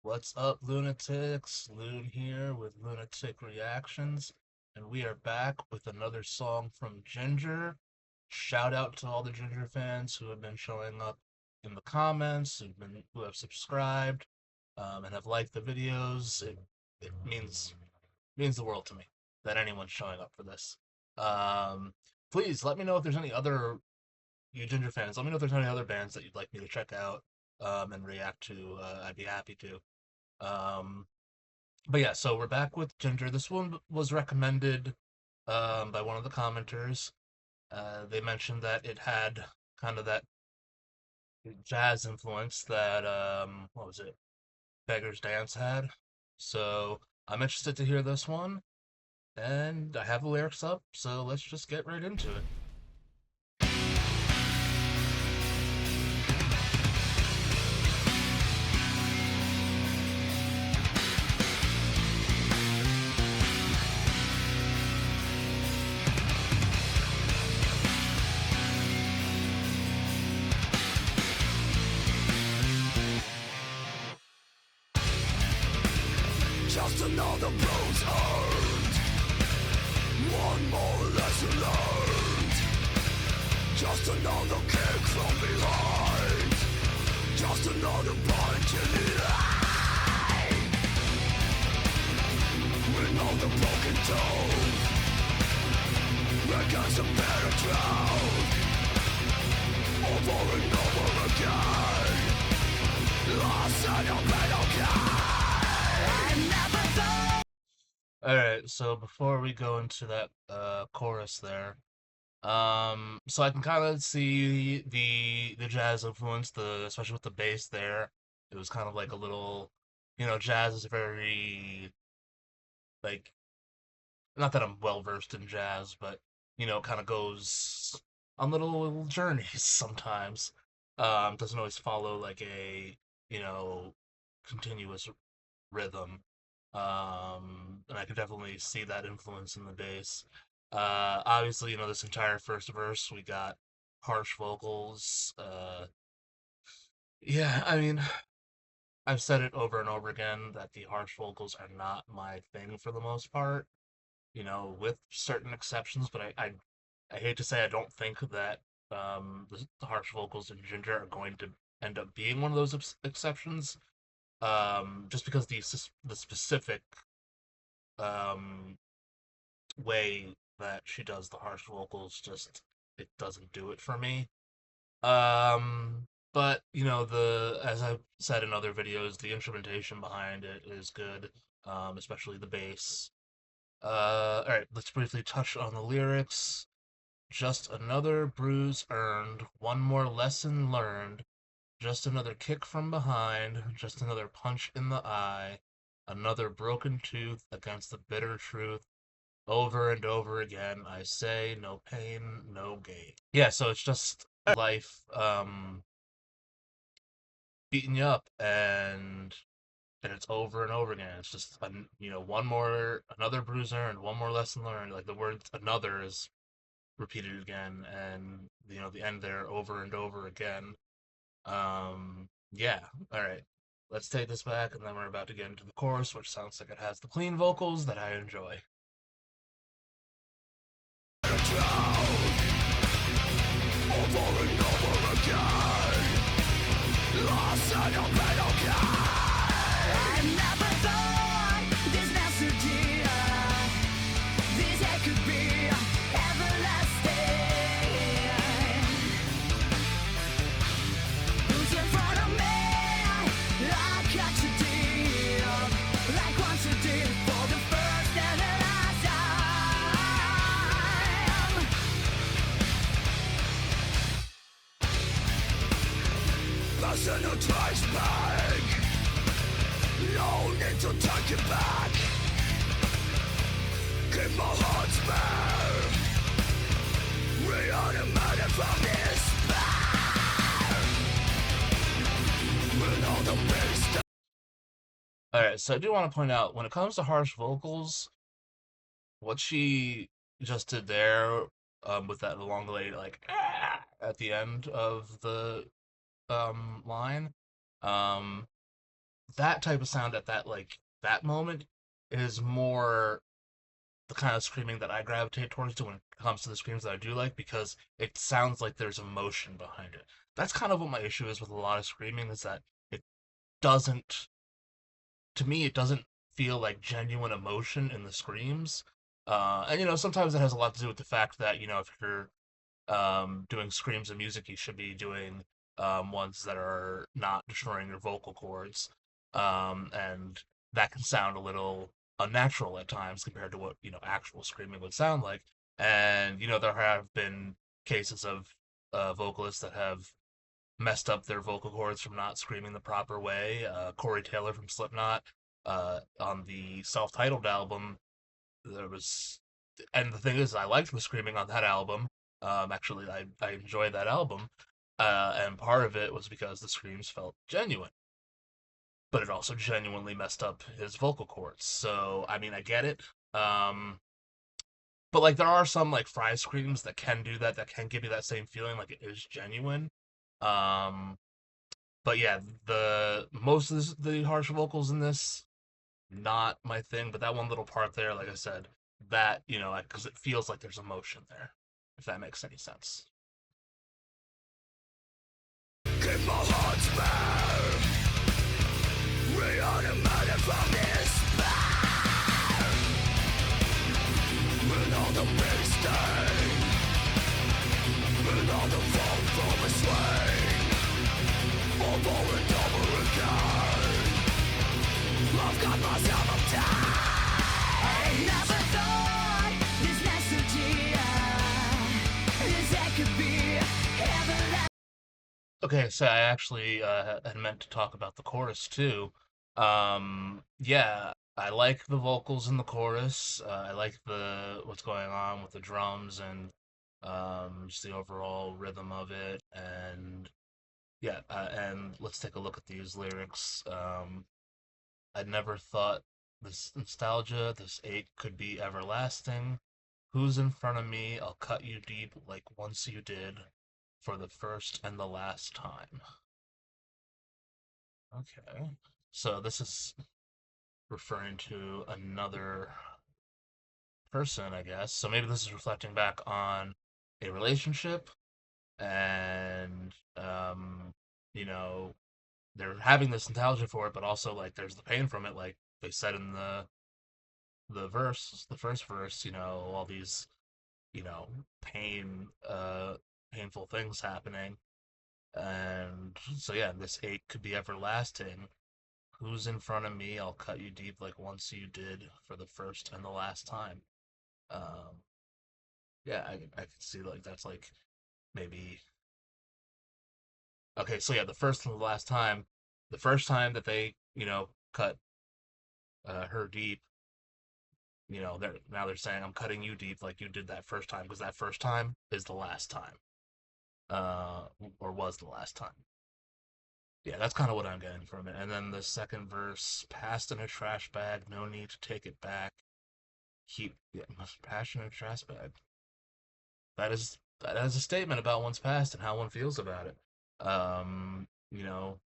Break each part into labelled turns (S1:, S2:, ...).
S1: What's up, lunatics? Lune here with Lunatic Reactions, and we are back with another song from Ginger. Shout out to all the Ginger fans who have been showing up in the comments, who have subscribed, and have liked the videos. It means the world to me that anyone's showing up for this. Um, Please let me know if there's any other you Ginger fans. Let me know if there's any other bands that you'd like me to check out and react to. I'd be happy to. Um, but yeah, so we're back with Ginger. This one was recommended by one of the commenters. They mentioned that it had kind of that jazz influence that what was it? Beggar's Dance had. So I'm interested to hear this one, and I have the lyrics up. So let's just get right into it.
S2: Just another bruise earned, one more lesson learned. Just another kick from behind, just another punch in the eye. With all the broken tooth against a better drought, over and over again. Lost and you'll be okay.
S1: Alright, so before we go into that chorus there, so I can kind of see the jazz influence, especially with the bass there. It was kind of like a little, jazz is very like not that I'm well versed in jazz, but kind of goes on little journeys sometimes. Doesn't always follow like a continuous rhythm. And I could definitely see that influence in the bass. Obviously, this entire first verse, we got harsh vocals. Yeah, I mean, I've said it over and over again that the harsh vocals are not my thing for the most part, with certain exceptions, but I hate to say I don't think that the harsh vocals in Ginger are going to end up being one of those exceptions. Just because the specific um, way that she does the harsh vocals just it doesn't do it for me. But the as I've said in other videos, the instrumentation behind it is good, especially the bass. All right, let's briefly touch on the lyrics. Just another bruise earned, one more lesson learned. Just another kick from behind, just another punch in the eye. Another broken tooth against the bitter truth. Over and over again, I say, no pain, no gain. Yeah, so it's just life beating you up, and it's over and over again. It's just another bruiser and one more lesson learned. Like the word another is repeated again, and the end there over and over again. Yeah. All right. Let's take this back, and then we're about to get into the chorus, which sounds like it has the clean vocals that I enjoy.
S2: Over and over again, lost and you'll be okay. I never thought this message, this it could be everlasting. Who's in front of me? I catch a deal, like once you did for the first and the last time. Person who tries back, no need to take it back. Keep my heart spare, reanimated from despair. With all the beast.
S1: All right. So I do want to point out when it comes to harsh vocals, what she just did there, with that elongated like at the end of the line, um, that type of sound at that moment is more the kind of screaming that I gravitate towards when it comes to the screams that I do like, because it sounds like there's emotion behind it. That's kind of what my issue is with a lot of screaming, is that it doesn't, to me, it doesn't feel like genuine emotion in the screams. And sometimes it has a lot to do with the fact that if you're doing screams of music, you should be doing ones that are not destroying your vocal cords, and that can sound a little unnatural at times compared to what actual screaming would sound like. And there have been cases of vocalists that have messed up their vocal cords from not screaming the proper way. Corey Taylor from Slipknot, on the self-titled album, there was, and the thing is, I liked the screaming on that album. Actually, I enjoyed that album, and part of it was because the screams felt genuine, but it also genuinely messed up his vocal cords. So, I mean, I get it. But like, there are some like Fry screams that can do that, that can give you that same feeling, like it is genuine. Um, but yeah, the most of the harsh vocals in this, not my thing. But that one little part there, like I said, that because it feels like there's emotion there, if that makes any sense.
S2: Keep my heart spare, reanimated from despair. And all the big stain, and all the fall from a swing, over and over again. I've got myself uptight. Never thought this nostalgia, this that could be everlasting.
S1: Okay, so I actually had meant to talk about the chorus too. Yeah, I like the vocals in the chorus. I like the what's going on with the drums and just the overall rhythm of it. And yeah, and let's take a look at these lyrics. I never thought this nostalgia, this ache could be everlasting. Who's in front of me? I'll cut you deep like once you did, for the first and the last time. Okay. So this is referring to another person, I guess. So maybe this is reflecting back on a relationship, and you know, they're having this nostalgia for it, but also like there's the pain from it, like they said in the first verse, all these, pain painful things happening. And so yeah, this ache could be everlasting. Who's in front of me? I'll cut you deep like once you did, for the first and the last time. Um, yeah, I could see like that's like maybe okay. So yeah, the first and the last time, the first time that they cut her deep, they're saying I'm cutting you deep like you did that first time, because that first time is the last time, uh, or was the last time. Yeah, that's kind of what I'm getting from it. And then the second verse, past in a trash bag, no need to take it back. Keep yeah, passion in a trash bag. That is a statement about one's past and how one feels about it. You know,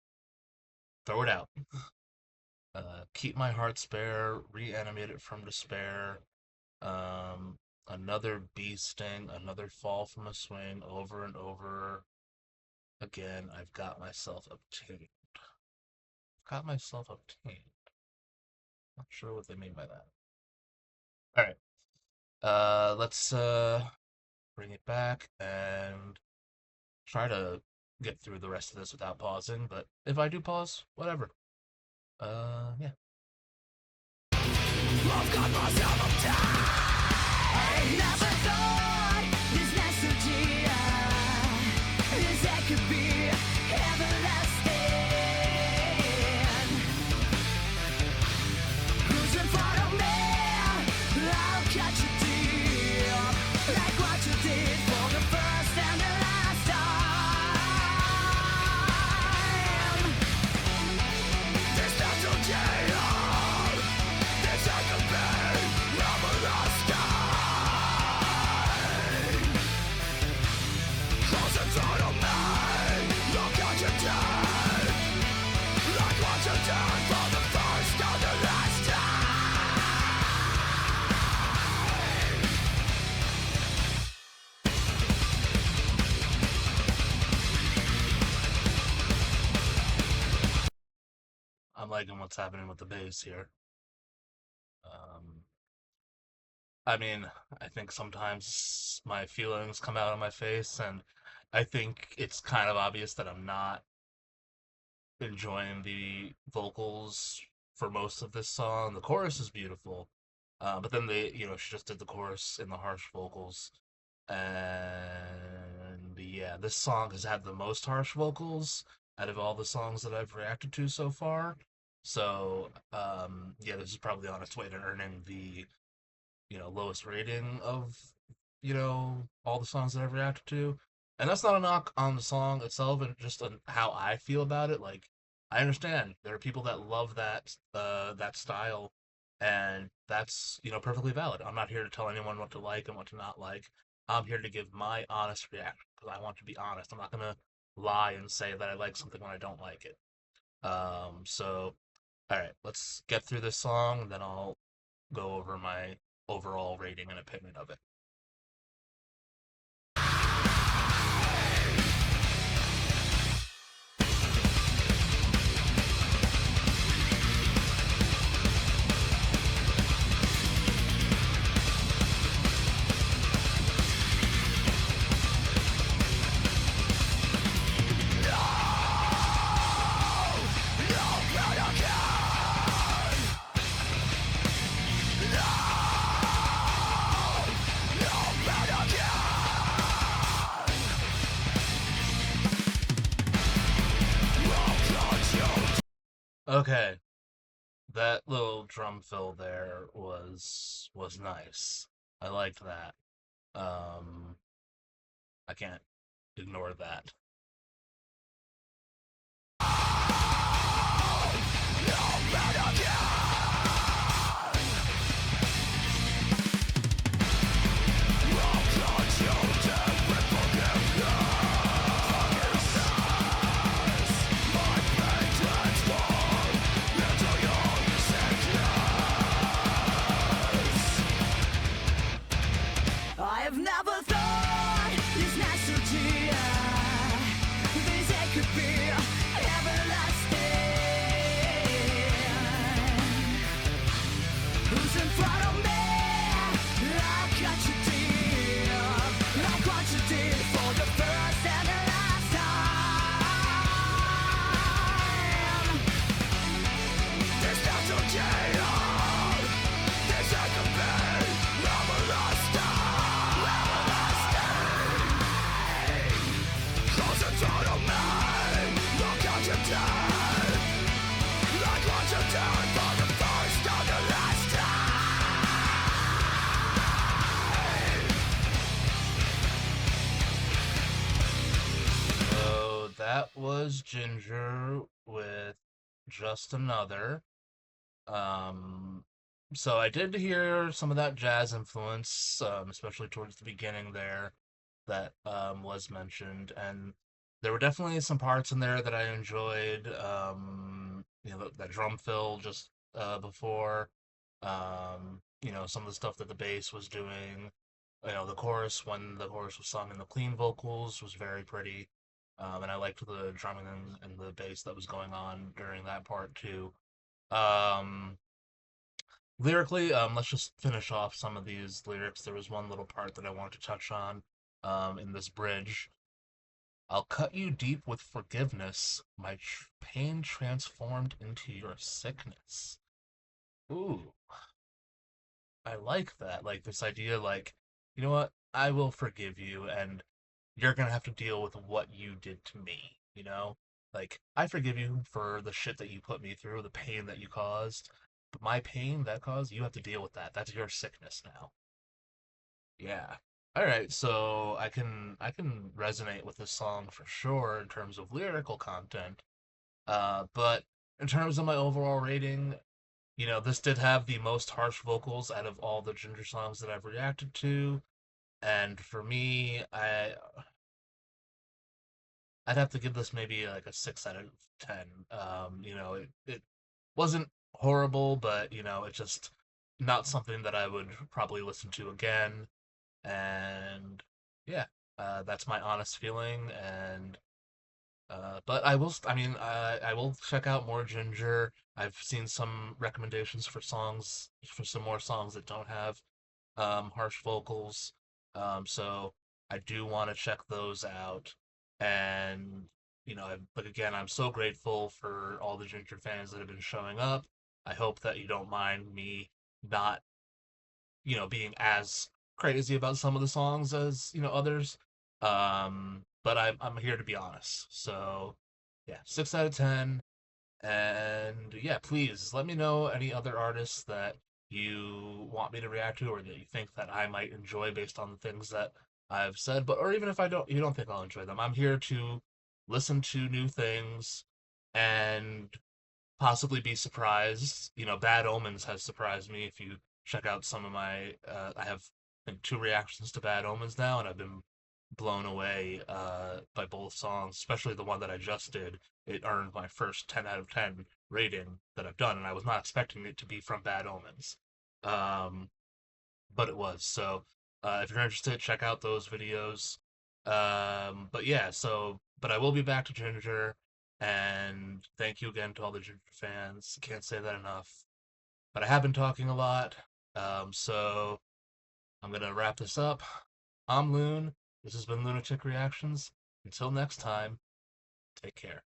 S1: throw it out. Keep my heart spare, reanimate it from despair. Another bee sting, another fall from a swing, over and over again. I've got myself obtained. Got myself obtained. Not sure what they mean by that. All right. Let's bring it back and try to get through the rest of this without pausing. But if I do pause, whatever. Yeah.
S2: I've got myself uptight. Never thought this nostalgia, this that could be everlasting. Who's in front of me? I'll catch you deep, like what you did for the first and the last time. This nostalgia. This I could be everlasting.
S1: I'm liking what's happening with the bass here. Um, I mean, I think sometimes my feelings come out on my face, and I think it's kind of obvious that I'm not enjoying the vocals for most of this song. The chorus is beautiful, but then she just did the chorus in the harsh vocals, and yeah, this song has had the most harsh vocals out of all the songs that I've reacted to so far. So, yeah, this is probably on its way to earning the lowest rating of all the songs that I've reacted to. And that's not a knock on the song itself, and just on how I feel about it. Like, I understand there are people that love that style, and that's perfectly valid. I'm not here to tell anyone what to like and what to not like. I'm here to give my honest reaction because I want to be honest. I'm not gonna lie and say that I like something when I don't like it. So all right, let's get through this song, and then I'll go over my overall rating and opinion of it. Okay, that little drum fill there was nice. I liked that. Um, I can't ignore that.
S2: I have never thought this nostalgia things that could be everlasting. Who's in front of me? Like what you did, like what you did for the first and the last time. This nostalgia, this I could be everlasting.
S1: So that was Ginger with Just Another. Um, so I did hear some of that jazz influence, especially towards the beginning there, that was mentioned, and there were definitely some parts in there that I enjoyed. That drum fill just before, some of the stuff that the bass was doing. The chorus when the chorus was sung in the clean vocals was very pretty, and I liked the drumming and the bass that was going on during that part too. Um, Lyrically, let's just finish off some of these lyrics. There was one little part that I wanted to touch on in this bridge. I'll cut you deep with forgiveness, my pain transformed into your sickness. Ooh, I like that. Like this idea, like, you know what? I will forgive you, and you're gonna have to deal with what you did to me, you know? Like, I forgive you for the shit that you put me through, the pain that you caused, but my pain that caused, you have to deal with that. That's your sickness now. Yeah. All right, so I can resonate with this song for sure in terms of lyrical content. But in terms of my overall rating, this did have the most harsh vocals out of all the Ginger songs that I've reacted to, and for me, I'd have to give this maybe like a 6 out of 10. It wasn't horrible, but it's just not something that I would probably listen to again. And yeah, that's my honest feeling. And But I will, I mean, I will check out more Ginger. I've seen some recommendations for songs, for some more songs that don't have harsh vocals. So I do want to check those out. And, but again, I'm so grateful for all the Ginger fans that have been showing up. I hope that you don't mind me not, being as crazy about some of the songs as, others. But I'm here to be honest. So yeah, 6 out of 10. And yeah, please let me know any other artists that you want me to react to or that you think that I might enjoy based on the things that I've said. But or even if you don't think I'll enjoy them, I'm here to listen to new things and possibly be surprised. Bad Omens has surprised me. If you check out some of my, I have I think 2 reactions to Bad Omens now, and I've been blown away by both songs, especially the one that I just did. It earned my first 10 out of 10 rating that I've done, and I was not expecting it to be from Bad Omens. Um, but it was. So if you're interested, check out those videos. But yeah, but I will be back to Ginger, and thank you again to all the Ginger fans. Can't say that enough. But I have been talking a lot, so I'm gonna wrap this up. I'm Loon. This has been Lunatic Reactions. Until next time, take care.